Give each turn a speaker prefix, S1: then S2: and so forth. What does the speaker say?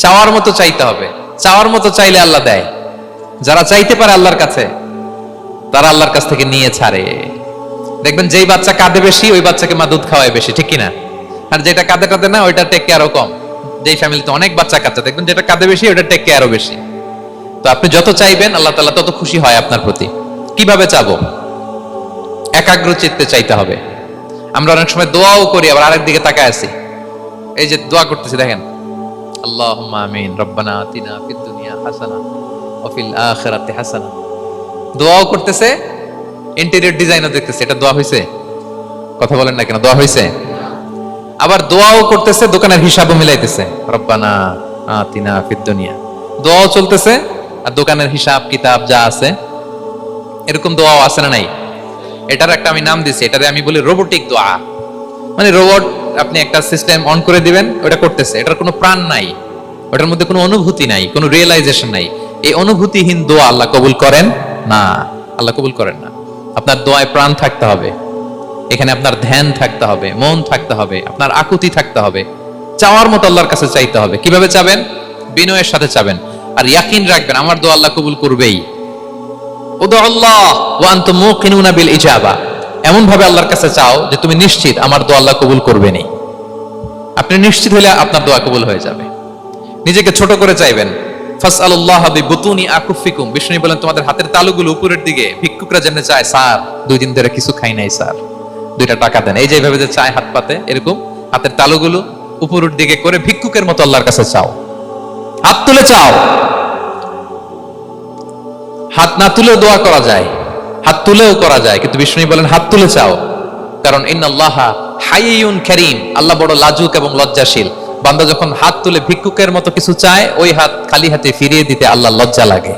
S1: চাওয়ার মতো চাইতে হবে, চাওয়ার মতো চাইলে আল্লাহ দেয়। যারা চাইতে পারে আল্লাহর কাছে, তারা আল্লাহর কাছ থেকে নিয়ে ছাড়ে। দেখবেন যেই বাচ্চা কাঁদে বেশি, ওই বাচ্চাকে মা দুধ খাওয়ায় বেশি, ঠিক কিনা? আর যেটা কাঁদে টাদে না, ওইটা টেক কেয়ারও কম। যেই ফ্যামিলিতে অনেক বাচ্চা কাচ্চা, দেখবেন যেটা কাঁদে বেশি, ওইটা টেক কেয়ারও বেশি। তো আপনি যত চাইবেন, আল্লাহ তাআলা তত খুশি হয় আপনার প্রতি। কিভাবে চাবো? একাগ্র চিত্তে চাইতে হবে। আমরা অনেক সময় দোয়াও করি, আবার আরেক দিকে তাকায় আছি। এই যে দোয়া করতেছি, দেখেন, আল্লাহুম্মা আমিন, রব্বানা আতিনা ফিদ দুনিয়া হাসানা ওয়া ফিল আখিরাতি হাসানা। দোয়াও করতেছে, ইন্টেরিয়র ডিজাইনও দেখতেছে। এটা দোয়া হইছে? কথা বলেন না কেন, দোয়া হইছে? আবার দোয়াও করতেছে, দোকানের হিসাবও মিলাইতেছে, রব্বানা আতিনা ফিদ দুনিয়া। দোয়াও চলতেছে, আর দোকানের হিসাব কিতাব যা আছে, এরকম দোয়াও আছে না নাই? এটার একটা আমি নাম দিছি, এটারে আমি বলি রোবোটিক দোয়া। মানে রোবট, আপনি একটা সিস্টেম অন করে দিবেন, ওটা করতেছে, এটার কোনো প্রাণ নাই, ওটার মধ্যে কোনো অনুভূতি নাই, কোনো রিয়েলাইজেশন নাই। এই অনুভূতিহীন দোয়া আল্লাহ কবুল করেন না, আল্লাহ কবুল করেন না। আপনার দোয়ায় প্রাণ থাকতে হবে, এখানে আপনার ধ্যান থাকতে হবে, মন থাকতে হবে, আপনার আকুতি থাকতে হবে, চাওয়ার মতো আল্লাহর কাছে চাইতে হবে। কিভাবে চাবেন? বিনয়ের সাথে চাবেন, আর ইয়াকিন রাখবেন আমার দোয়া আল্লাহ কবুল করবেই। উদুল্লাহ ওয়া আনতুম মুকিনুনা বিল ইজাবা। এমন ভাবে আল্লাহর কাছে চাও যে তুমি নিশ্চিত আমার দোয়া আল্লাহ কবুল করবেনই। আপনি নিশ্চিত হলে আপনার দোয়া কবুল হয়ে যাবে। নিজেকে ছোট করে চাইবেন। ফাসআলুল্লাহ বিবুতুনি আকুফিকুম। বিষ্ণু বলেন, তোমাদের হাতের তালুগুলো উপরের দিকে। ভিক্ষুকরা যেমন চায়, স্যার 2 দিন ধরে কিছু খাই নাই স্যার, 2টা টাকা দেন। এই যে এইভাবে যে চায় হাত পাতে, এরকম হাতের তালুগুলো উপরের দিকে করে ভিক্ষুকের মতো আল্লাহর কাছে চাও। হাত তুলে চাও। হাত না তুলেও দোয়া করা যায়, হাত তুলেও করা যায়, কিন্তু বিষ্ণু বলেন হাত তুলে চাও। কারণ ইন্নাল্লাহা হাইয়ুন কারীম, আল্লাহ বড় লাজুক এবং লজ্জাশীল। বান্দা যখন হাত তুলে ভিক্ষুকের মতো কিছু চায়, ওই হাত খালি হাতে ফিরিয়ে দিতে আল্লাহ লজ্জা লাগে।